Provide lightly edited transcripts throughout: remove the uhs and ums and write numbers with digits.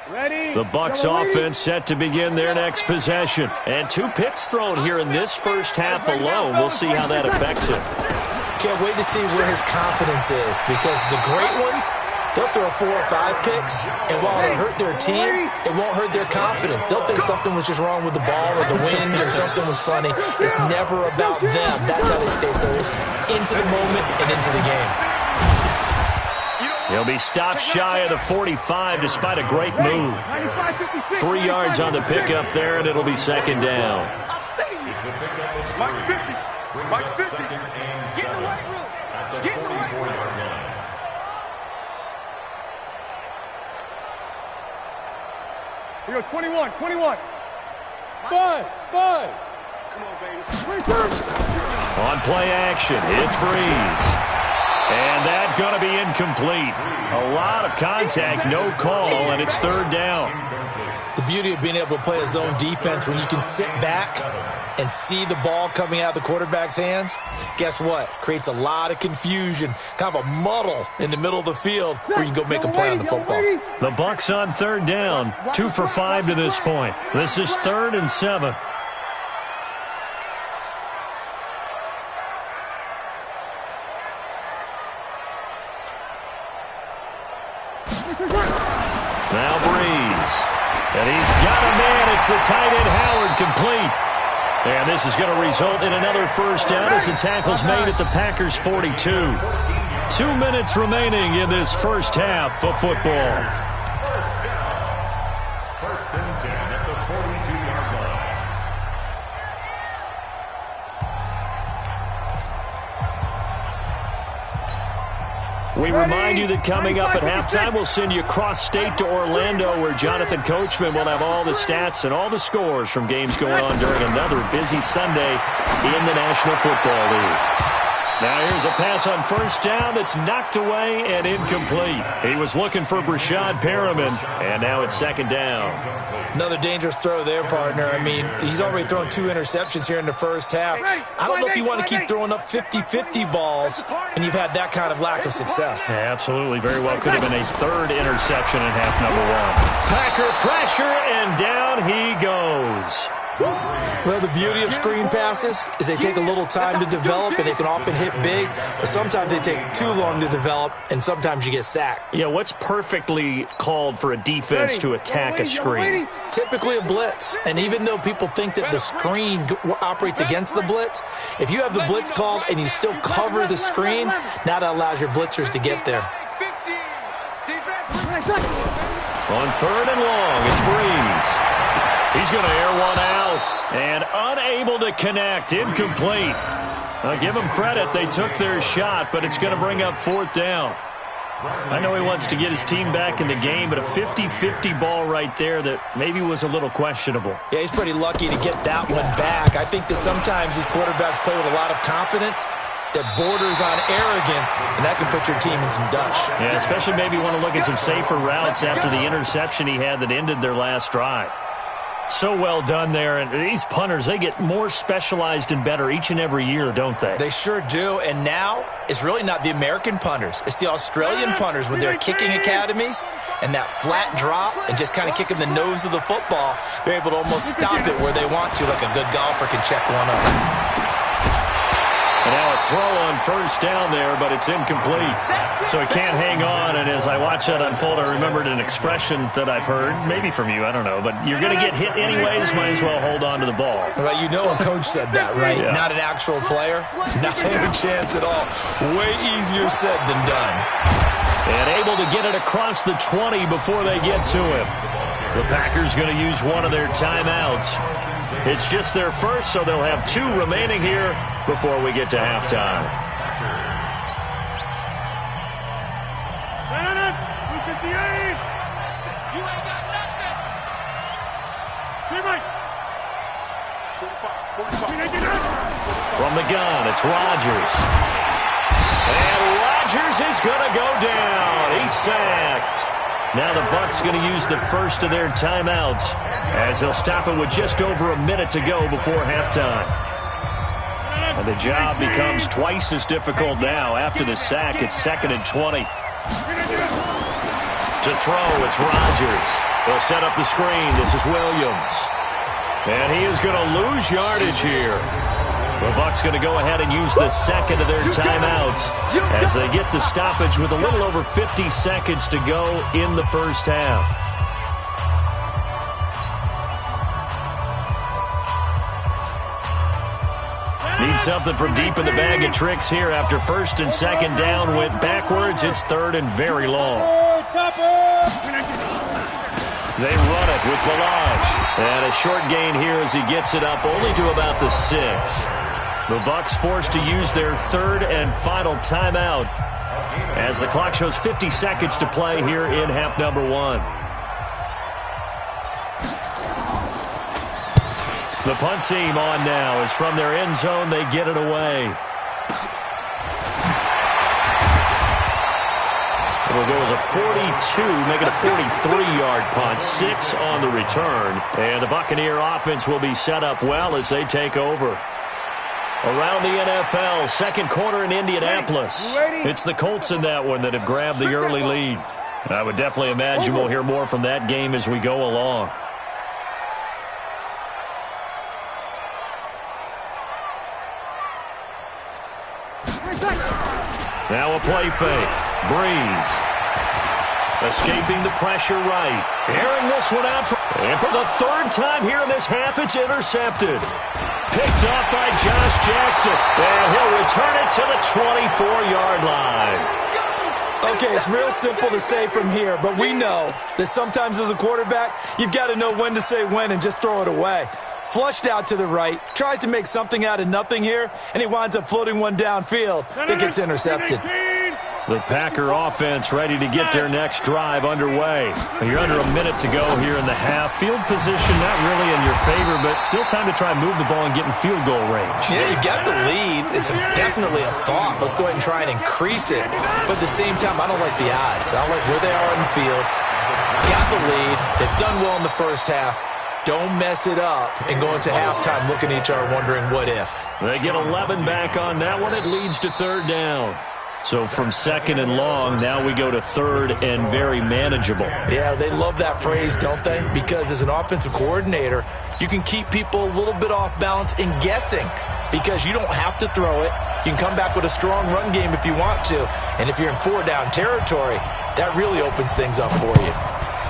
The Bucs offense set to begin their next possession. And 2 picks thrown here in this first half alone. We'll see how that affects him. Can't wait to see where his confidence is, because the great ones, they'll throw 4 or 5 picks, and while it'll hurt their team, it won't hurt their confidence. They'll think something was just wrong with the ball or the wind or something was funny. It's never about them. That's how they stay so into the moment and into the game. He'll be stopped shy of the 45 despite a great move. 3 yards on the pickup there, and it'll be second down. Mike 50. Mike 50. Get in the weight room. Get in the weight room. We go 21, 21. Buzz. Come on, baby. On play action, it's Breeze. And that's going to be incomplete. A lot of contact, no call, and it's third down. The beauty of being able to play a zone defense when you can sit back and see the ball coming out of the quarterback's hands, guess what? Creates a lot of confusion, kind of a muddle in the middle of the field where you can go make a play on the football. The Bucs on third down, 2 for 5 to this point. This is 3rd and 7. Now Breeze. And he's got a man. It's the tight end Howard, complete. And this is going to result in another first down as the tackle's made at the Packers' 42. 2 minutes remaining in this first half of football. First and 10 at the 42-yard line. We remind you that coming up at halftime, we'll send you cross-state to Orlando, where Jonathan Coachman will have all the stats and all the scores from games going on during another busy Sunday in the National Football League. Now here's a pass on first down that's knocked away and incomplete. He was looking for Brashad Perriman, and now it's second down. Another dangerous throw there, partner. I mean, he's already thrown 2 interceptions here in the first half. I don't know if you want to keep throwing up 50-50 balls, and you've had that kind of lack of success. Yeah, absolutely. Very well could have been a 3rd interception in half number 1. Packer pressure, and down he goes. Well, the beauty of screen passes is they take a little time to develop, and they can often hit big, but sometimes they take too long to develop, and sometimes you get sacked. Yeah, what's perfectly called for a defense to attack a screen? Typically a blitz, and even though people think that the screen operates against the blitz, if you have the blitz called and you still cover the screen, now that allows your blitzers to get there. On 3rd and long, it's Breeze. He's going to air one out and unable to connect. Incomplete. I'll give them credit. They took their shot, but it's going to bring up 4th down. I know he wants to get his team back in the game, but a 50-50 ball right there that maybe was a little questionable. Yeah, he's pretty lucky to get that one back. I think that sometimes these quarterbacks play with a lot of confidence that borders on arrogance, and that can put your team in some dutch. Yeah, especially maybe want to look at some safer routes after the interception he had that ended their last drive. So well done there, and these punters, they get more specialized and better each and every year, don't they? They sure do, and now it's really not the American punters. It's the Australian punters with their kicking academies and that flat drop and just kind of kicking the nose of the football. They're able to almost stop it where they want to, like a good golfer can check one up. And now a throw on first down there, but it's incomplete. So he can't hang on, and as I watch that unfold, I remembered an expression that I've heard, maybe from you, I don't know, but you're going to get hit anyways, might as well hold on to the ball. Well, you know a coach said that, right? Yeah. Not an actual player? Not a chance at all. Way easier said than done. And able to get it across the 20 before they get to him. The Packers going to use one of their timeouts. It's just their first, so they'll have 2 remaining here before we get to halftime. From the gun, it's Rodgers. And Rodgers is going to go down. He's sacked. Now the Bucs going to use the first of their timeouts as they'll stop it with just over a minute to go before halftime. And the job becomes twice as difficult now. After the sack, it's 2nd and 20. To throw, it's Rodgers. They'll set up the screen. This is Williams. And he is going to lose yardage here. The Bucs going to go ahead and use the second of their timeouts as they get the stoppage with a little over 50 seconds to go in the first half. Need something from deep in the bag of tricks here after first and second down went backwards. It's third and very long. They run it with Balaj. And a short gain here as he gets it up only to about the 6. The Bucs forced to use their third and final timeout as the clock shows 50 seconds to play here in half number 1. The punt team on now as from their end zone they get it away. It'll go as a 42, make it a 43-yard punt, 6 on the return. And the Buccaneer offense will be set up well as they take over. Around the NFL, second quarter in Indianapolis. It's the Colts in that one that have grabbed the early lead. I would definitely imagine we'll hear more from that game as we go along. Now a play fake. Breeze. Escaping the pressure right. Airing this one out. And for the third time here in this half, it's intercepted. Picked off by Josh Jackson. And he'll return it to the 24-yard line. Okay, it's real simple to say from here, but we know that sometimes as a quarterback, you've got to know when to say when and just throw it away. Flushed out to the right, tries to make something out of nothing here, and he winds up floating one downfield that gets intercepted. The Packer offense ready to get their next drive underway. You're under a minute to go here in the half. Field position not really in your favor, but still time to try and move the ball and get in field goal range. Yeah, you got the lead. It's definitely a thought. Let's go ahead and try and increase it. But at the same time, I don't like the odds. I don't like where they are on the field. Got the lead. They've done well in the first half. Don't mess it up and go into halftime looking at each other wondering what if. They get 11 back on that one. It leads to third down. So from second and long, now we go to third and very manageable. Yeah, they love that phrase, don't they? Because as an offensive coordinator, you can keep people a little bit off balance in guessing because you don't have to throw it. You can come back with a strong run game if you want to. And if you're in 4-down territory, that really opens things up for you.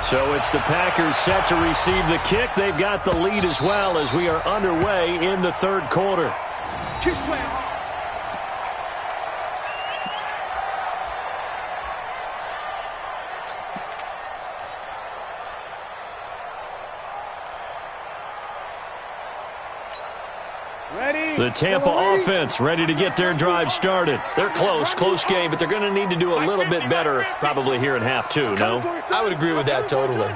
So it's the Packers set to receive the kick. They've got the lead as well as we are underway in the third quarter. The Tampa offense ready to get their drive started. They're close game, but they're going to need to do a little bit better probably here in half 2, no? I would agree with that totally.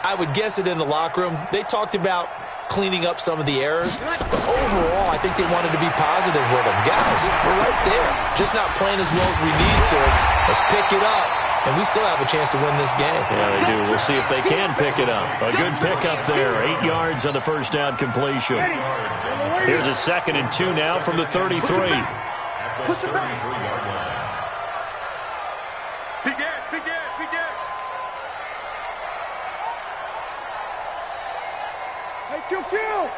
I would guess it in the locker room. They talked about cleaning up some of the errors, but overall, I think they wanted to be positive with them. Guys, we're right there. Just not playing as well as we need to. Let's pick it up, and we still have a chance to win this game. Yeah, they do. We'll see if they can pick it up. A good pickup there. 8 yards on the first down completion. Here's a 2nd and 2 now from the 33. Push it back. Big end. Hey, kill!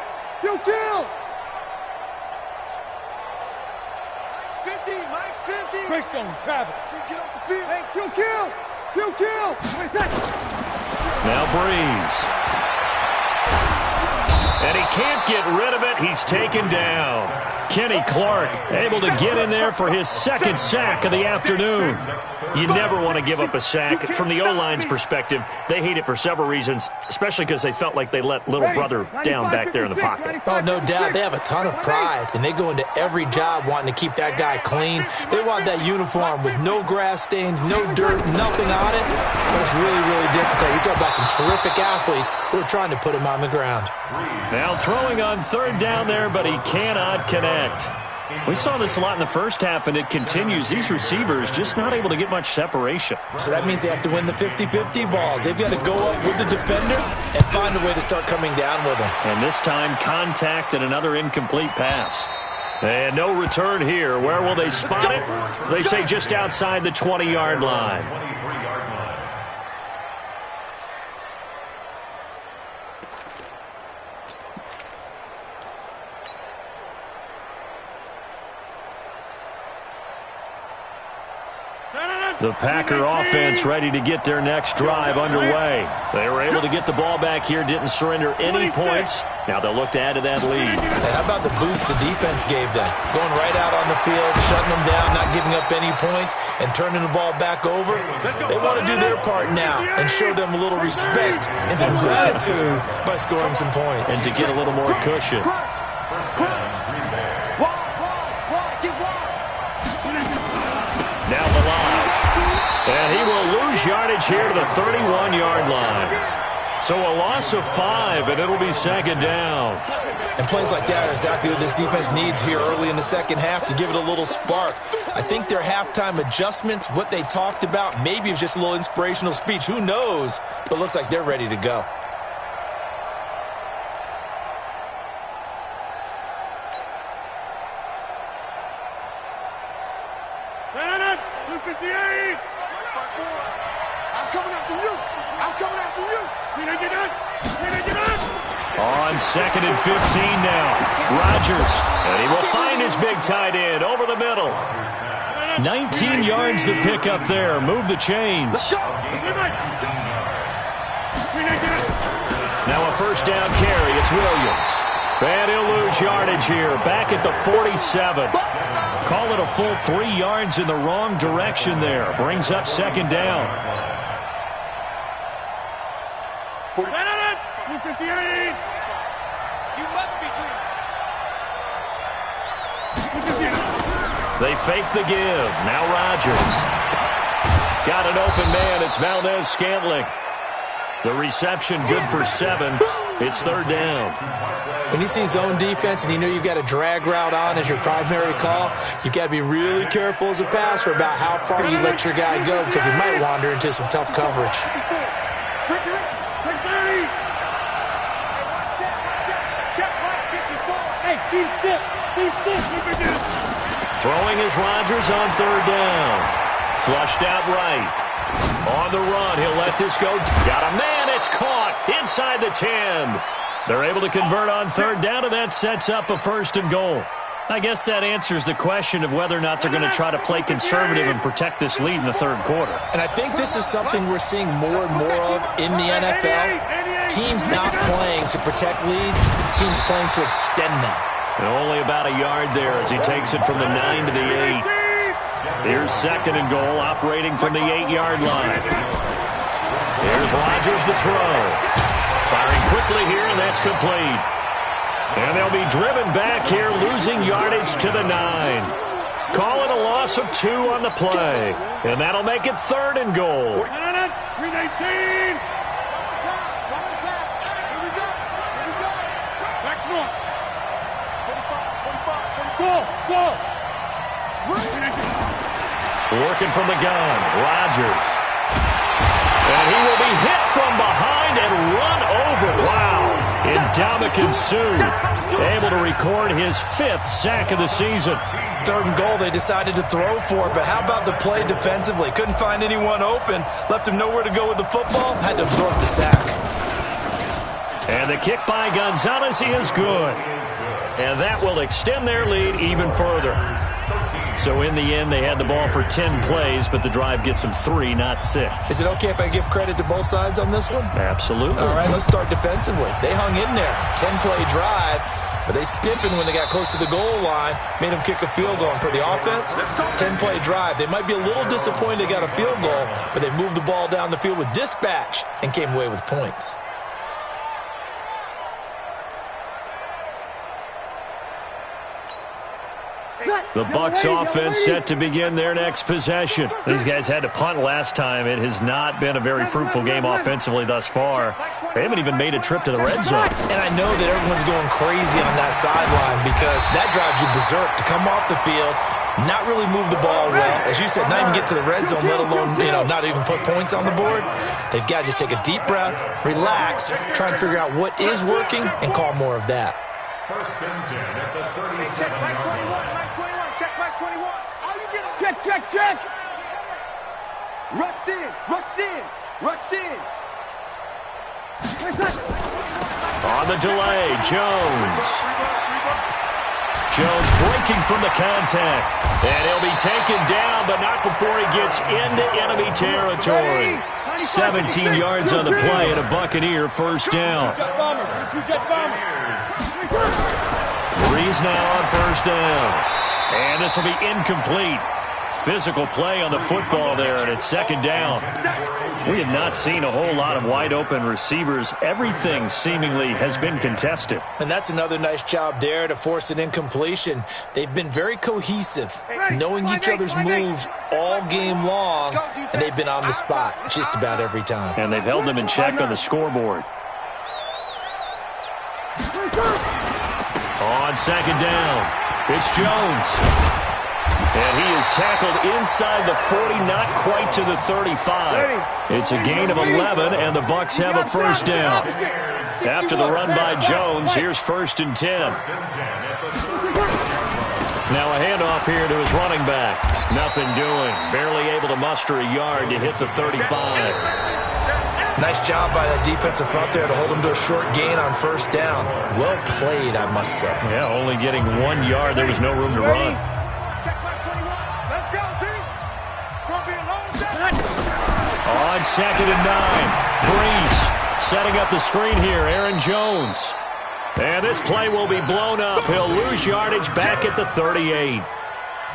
Mike's 50. Greystone, Travis. Get off the field. Hey, kill! Wait a second. Now Breeze. And he can't get rid of it. He's taken down. Kenny Clark able to get in there for his second sack of the afternoon. You never want to give up a sack. From the O-line's perspective, they hate it for several reasons, especially because they felt like they let little brother down back there in the pocket. Oh, no doubt. They have a ton of pride, and they go into every job wanting to keep that guy clean. They want that uniform with no grass stains, no dirt, nothing on it. But it's really, really difficult. We talk about some terrific athletes who are trying to put him on the ground. Now throwing on third down there, but he cannot connect. We saw this a lot in the first half, and it continues. These receivers just not able to get much separation. So that means they have to win the 50-50 balls. They've got to go up with the defender and find a way to start coming down with them. And this time, contact and another incomplete pass. And no return here. Where will they spot it? They say just outside the 20-yard line. The Packer offense ready to get their next drive underway. They were able to get the ball back here, didn't surrender any points. Now they'll look to add to that lead. Hey, how about the boost the defense gave them? Going right out on the field, shutting them down, not giving up any points, and turning the ball back over. They want to do their part now and show them a little respect and some gratitude by scoring some points. And to get a little more cushion. Now Balaj. And he will lose yardage here to the 31-yard line. So a loss of 5, and it'll be second down. And plays like that are exactly what this defense needs here early in the second half to give it a little spark. I think their halftime adjustments, what they talked about, maybe it was just a little inspirational speech. Who knows? But looks like they're ready to go. On second and 15 now. Rodgers. And he will find his big tight end over the middle. 19 yards to pick up there. Move the chains. Now a first down carry. It's Williams. And he'll lose yardage here. Back at the 47. Call it a full 3 yards in the wrong direction there. Brings up second down. 58. They fake the give. Now Rodgers. Got an open man. It's Valdez-Scantling. The reception good for 7. It's third down. When you see zone defense and you know you've got a drag route on as your primary call, you've got to be really careful as a passer about how far you let your guy go because he might wander into some tough coverage. Throwing is Rodgers on third down. Flushed out right. On the run, he'll let this go. Got a man, it's caught inside the 10. They're able to convert on third down, and that sets up a first and goal. I guess that answers the question of whether or not they're going to try to play conservative and protect this lead in the third quarter. And I think this is something we're seeing more and more of in the NFL. Teams not playing to protect leads, teams playing to extend them. And only about a yard there as he takes it from the 9 to the 8. Here's second and goal, operating from the 8-yard line. Here's Rodgers to throw. Firing quickly here, and that's complete. And they'll be driven back here, losing yardage to the 9. Call it a loss of 2 on the play. And that'll make it third and goal. 319. Working from the gun, Rodgers. And he will be hit from behind and run over. Wow. Ndamukong Suh able to record his 5th sack of the season. Third and goal, they decided to throw for it, but how about the play defensively? Couldn't find anyone open, left him nowhere to go with the football, had to absorb the sack. And the kick by Gonzalez is good. And that will extend their lead even further. So in the end, they had the ball for 10 plays, but the drive gets them 3, not 6. Is it okay if I give credit to both sides on this one? Absolutely. All right, let's start defensively. They hung in there. 10-play drive, but they stiffened when they got close to the goal line, made them kick a field goal. And for the offense, 10-play drive. They might be a little disappointed they got a field goal, but they moved the ball down the field with dispatch and came away with points. The Bucs offense set to begin their next possession. These guys had to punt last time. It has not been a very fruitful game offensively thus far. They haven't even made a trip to the red zone. And I know that everyone's going crazy on that sideline because that drives you berserk to come off the field, not really move the ball well. As you said, not even get to the red zone, let alone, not even put points on the board. They've got to just take a deep breath, relax, try and figure out what is working and call more of that. First and 10 at the 37. Check, Mike 21, Mike 21, check, Mike 21. All you get check, check, check. Rush in, rush in, rush in. On the delay, Jones. Jones breaking from the contact. And he'll be taken down, but not before he gets into enemy territory. 17 yards on the play and a Buccaneer first down. Breeze now on first down. And this will be incomplete. Physical play on the football there, and it's second down. We have not seen a whole lot of wide-open receivers. Everything seemingly has been contested. And that's another nice job there to force an incompletion. They've been very cohesive, knowing each other's moves all game long, and they've been on the spot just about every time. And they've held them in check on the scoreboard. On second down, it's Jones. And he is tackled inside the 40, not quite to the 35. It's a gain of 11, and the Bucs have a first down. After the run by Jones, here's first and 10. Now a handoff here to his running back. Nothing doing. Barely able to muster a yard to hit the 35. Nice job by that defensive front there to hold him to a short gain on first down. Well played, I must say. Yeah, only getting 1 yard. There was no room to run. On second and 9, Breeze setting up the screen here, Aaron Jones. And this play will be blown up. He'll lose yardage back at the 38.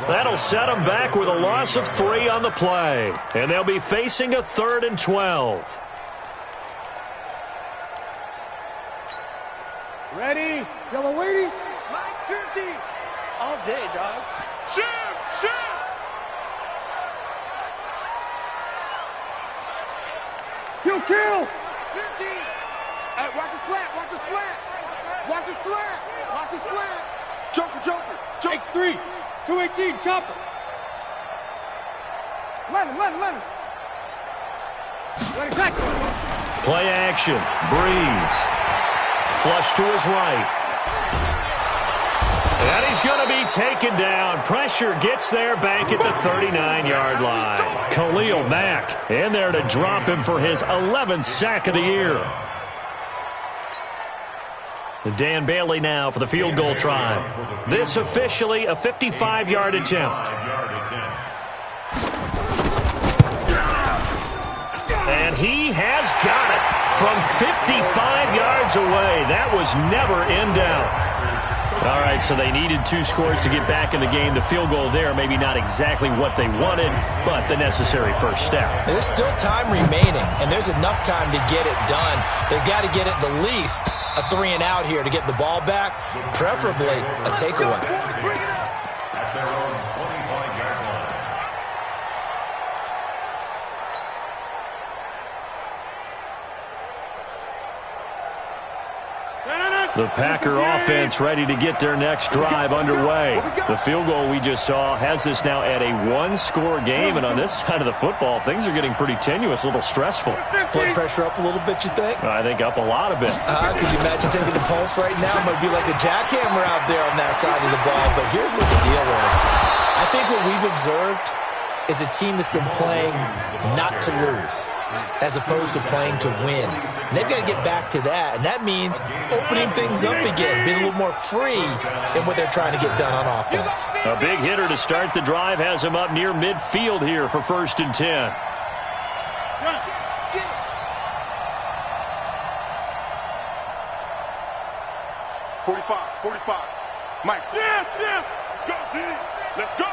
That'll set him back with a loss of 3 on the play. And they'll be facing a 3rd and 12. Ready? Yellow lady? Line 50. All day, dog. Shoot! Shoot! Kill! 50. Hey, watch his slant. Watch his slant. Watch his slant. Watch his slant. Joker. X3. 218. Chopper. Lennon. Lennon, back. Play action. Breeze. Flush to his right. And he's going to be taken down. Pressure gets there back at the 39-yard line. Khalil Mack in there to drop him for his 11th sack of the year. Dan Bailey now for the field goal try. This officially a 55-yard attempt. And he has got it from 55 yards away. That was never in doubt. All right, so they needed 2 scores to get back in the game. The field goal there, maybe not exactly what they wanted, but the necessary first step. There's still time remaining, and there's enough time to get it done. They've got to get at the least a 3-and-out here to get the ball back, preferably a takeaway. At their own 25-yard line. The Packer offense ready to get their next drive underway. The field goal we just saw has us now at a 1-score game, and on this side of the football, things are getting pretty tenuous, a little stressful. Blood pressure up a little bit, you think? I think up a lot of it. Could you imagine taking the pulse right now? It might be like a jackhammer out there on that side of the ball, but here's what the deal is. I think what we've observed is a team that's been playing not to lose as opposed to playing to win. And they've got to get back to that, and that means opening things up again, being a little more free in what they're trying to get done on offense. A big hitter to start the drive has him up near midfield here for first and 10. .45. Mike. Jim. Let's go, D. Let's go.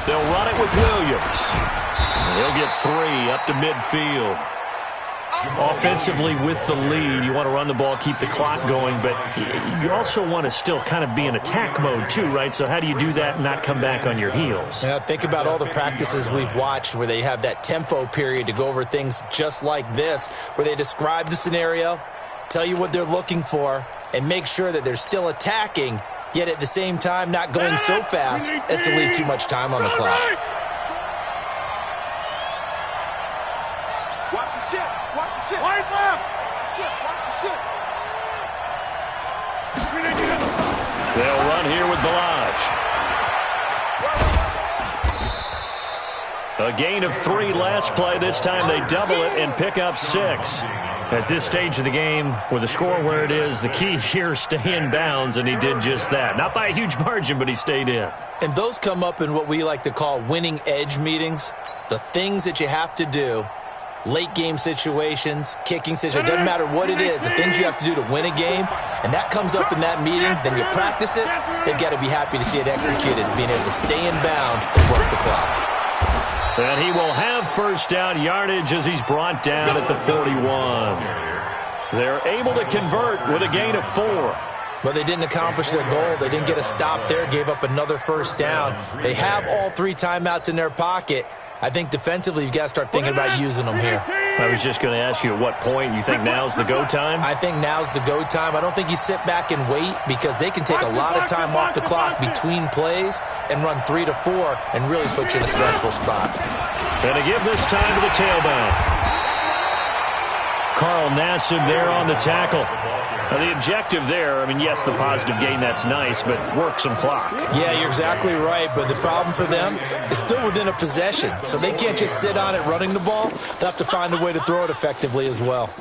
They'll run it with Williams. And he'll get 3 up to midfield. Offensively with the lead, you want to run the ball, keep the clock going, but you also want to still kind of be in attack mode too, right? So how do you do that and not come back on your heels? Yeah, think about all the practices we've watched where they have that tempo period to go over things just like this, where they describe the scenario, tell you what they're looking for, and make sure that they're still attacking, yet at the same time not going so fast as to leave too much time on the clock. Watch the ship. Right left. Watch the ship. They'll run here with Balaj. A gain of 3 last play. This time they double it and pick up 6. At this stage of the game, with the score where it is, the key here is stay in bounds, and he did just that. Not by a huge margin, but he stayed in. And those come up in what we like to call winning edge meetings. The things that you have to do, late game situations, kicking situations, doesn't matter what it is, the things you have to do to win a game, and that comes up in that meeting, then you practice it, they've got to be happy to see it executed, being able to stay in bounds and work the clock. And he will have first down yardage as he's brought down at the 41. They're able to convert with a gain of 4. But they didn't accomplish their goal. They didn't get a stop there, gave up another first down. They have all 3 timeouts in their pocket. I think defensively you've got to start thinking about using them here. I was just going to ask you at what point you think now's the go time? I think now's the go time. I don't think you sit back and wait because they can take a lot of time off the clock between plays and run 3 to 4 and really put you in a stressful spot. And to give this time to the tailback. Carl Nassib there on the tackle. Now the objective there, I mean, yes, the positive gain, that's nice, but work some clock. Yeah, you're exactly right, but the problem for them is still within a possession, so they can't just sit on it running the ball. They'll have to find a way to throw it effectively as well.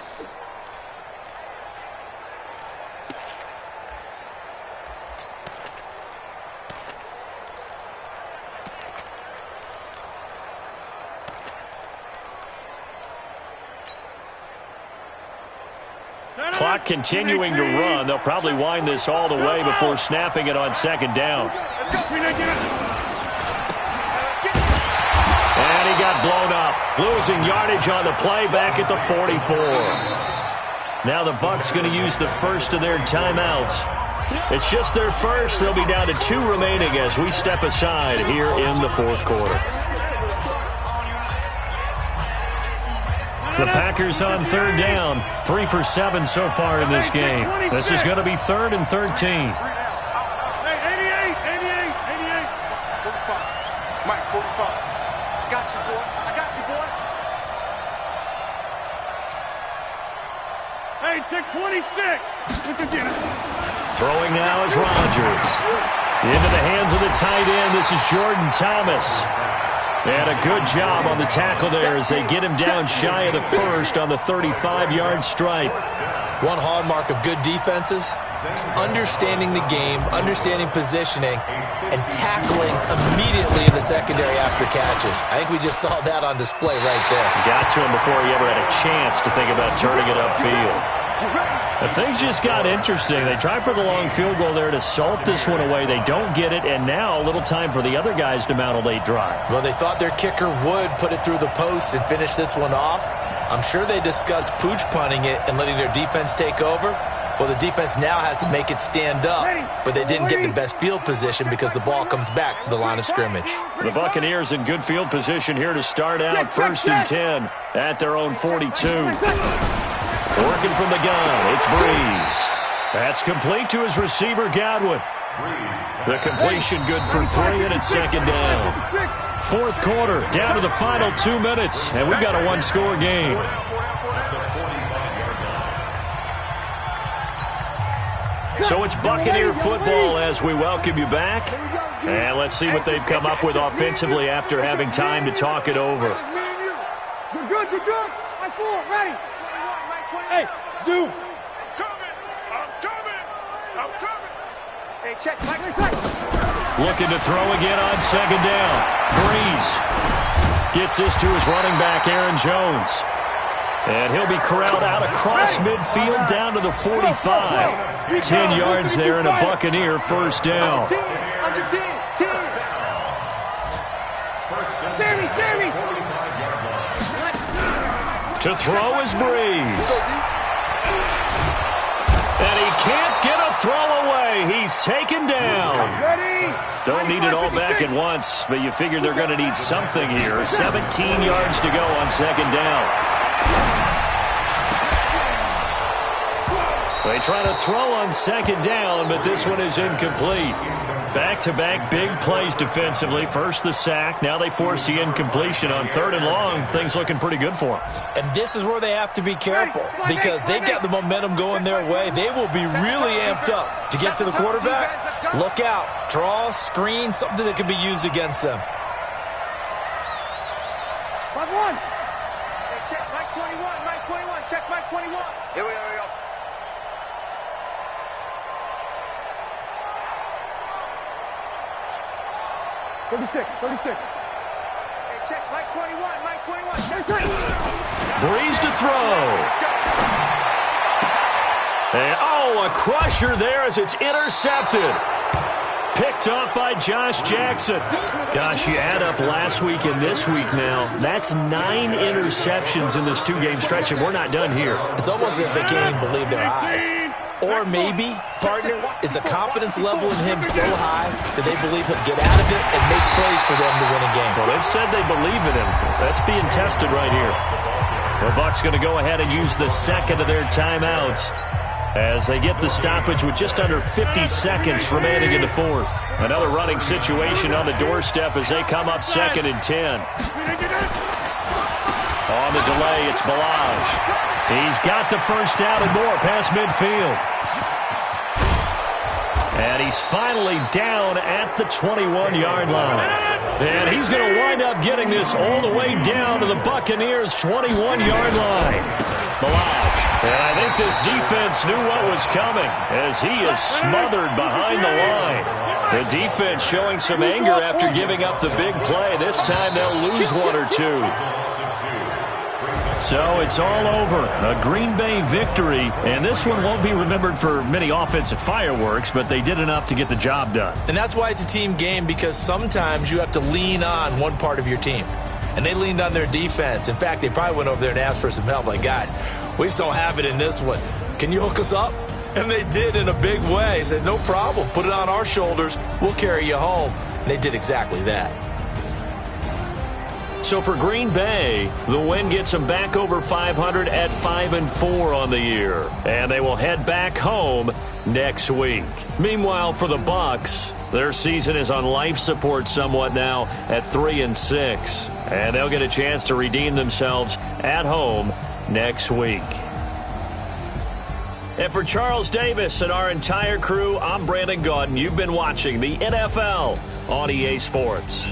Clock continuing to run. They'll probably wind this all the way before snapping it on second down. And he got blown up. Losing yardage on the play back at the 44. Now the Bucs going to use the first of their timeouts. It's just their first. They'll be down to 2 remaining as we step aside here in the fourth quarter. The Packers on third down. 3 for 7 so far in this game. This is going to be 3rd and 13. Hey, 88. Mike, 45. I got you, boy. Hey, take 26. Throwing now is Rodgers. Into the hands of the tight end. This is Jordan Thomas. And a good job on the tackle there as they get him down shy of the first on the 35-yard stripe. One hallmark of good defenses is understanding the game, understanding positioning, and tackling immediately in the secondary after catches. I think we just saw that on display right there. Got to him before he ever had a chance to think about turning it upfield. But things just got interesting. They tried for the long field goal there to salt this one away. They don't get it, and now a little time for the other guys to mount a late drive. Well, they thought their kicker would put it through the post and finish this one off. I'm sure they discussed pooch punting it and letting their defense take over. Well, the defense now has to make it stand up, but they didn't get the best field position because the ball comes back to the line of scrimmage. The Buccaneers in good field position here to start out 1st and 10 at their own 42. Working from the gun, it's Breeze. That's complete to his receiver, Godwin. The completion good for 3, and it's 2nd down. Fourth quarter, down to the final 2 minutes, and we've got a 1-score game. So it's Buccaneer football as we welcome you back. And let's see what they've come up with offensively after having time to talk it over. You're good. I four, ready. Hey, zoom. I'm coming. Hey, check. Looking to throw again on 2nd down. Breeze gets this to his running back, Aaron Jones. And he'll be corralled out across midfield down to the 45. 10 yards there and a Buccaneer first down. To throw is Breeze. And he can't get a throw away. He's taken down. Don't need it all back at once, but you figure they're going to need something here. 17 yards to go on 2nd down. They try to throw on 2nd down, but this one is incomplete. Back-to-back big plays defensively. First the sack. Now they force the incompletion on 3rd and long. Things looking pretty good for them. And this is where they have to be careful because they got the momentum going their way. They will be really amped up to get to the quarterback. Look out. Draw, screen, something that can be used against them. 5-1. Hey, check Mike 21. Check Mike 21. Here we go. 36. Hey, check, Mike 21. Check. Breeze to throw. And, a crusher there as it's intercepted. Picked off by Josh Jackson. Gosh, you add up last week and this week now. That's 9 interceptions in this 2-game stretch, and we're not done here. It's almost as if they can't even believe their eyes. Or maybe, partner, is the confidence level in him so high that they believe he'll get out of it and make plays for them to win a game. Well, they've said they believe in him. That's being tested right here. The Bucs going to go ahead and use the second of their timeouts as they get the stoppage with just under 50 seconds remaining in the fourth. Another running situation on the doorstep as they come up 2nd and 10. On the delay, it's Balaj. He's got the first down and more past midfield. And he's finally down at the 21-yard line. And he's going to wind up getting this all the way down to the Buccaneers' 21-yard line. Balaj. And I think this defense knew what was coming as he is smothered behind the line. The defense showing some anger after giving up the big play. This time they'll lose 1 or 2. So it's all over. A Green Bay victory, and this one won't be remembered for many offensive fireworks, but they did enough to get the job done. And that's why it's a team game, because sometimes you have to lean on one part of your team. And they leaned on their defense. In fact, they probably went over there and asked for some help. Like, guys, we just don't have it in this one. Can you hook us up? And they did in a big way. They said, no problem. Put it on our shoulders. We'll carry you home. And they did exactly that. So for Green Bay, the win gets them back over 500 at 5-4 on the year. And they will head back home next week. Meanwhile, for the Bucs, their season is on life support somewhat now at 3-6. And they'll get a chance to redeem themselves at home next week. And for Charles Davis and our entire crew, I'm Brandon Gaudin. You've been watching the NFL on EA Sports.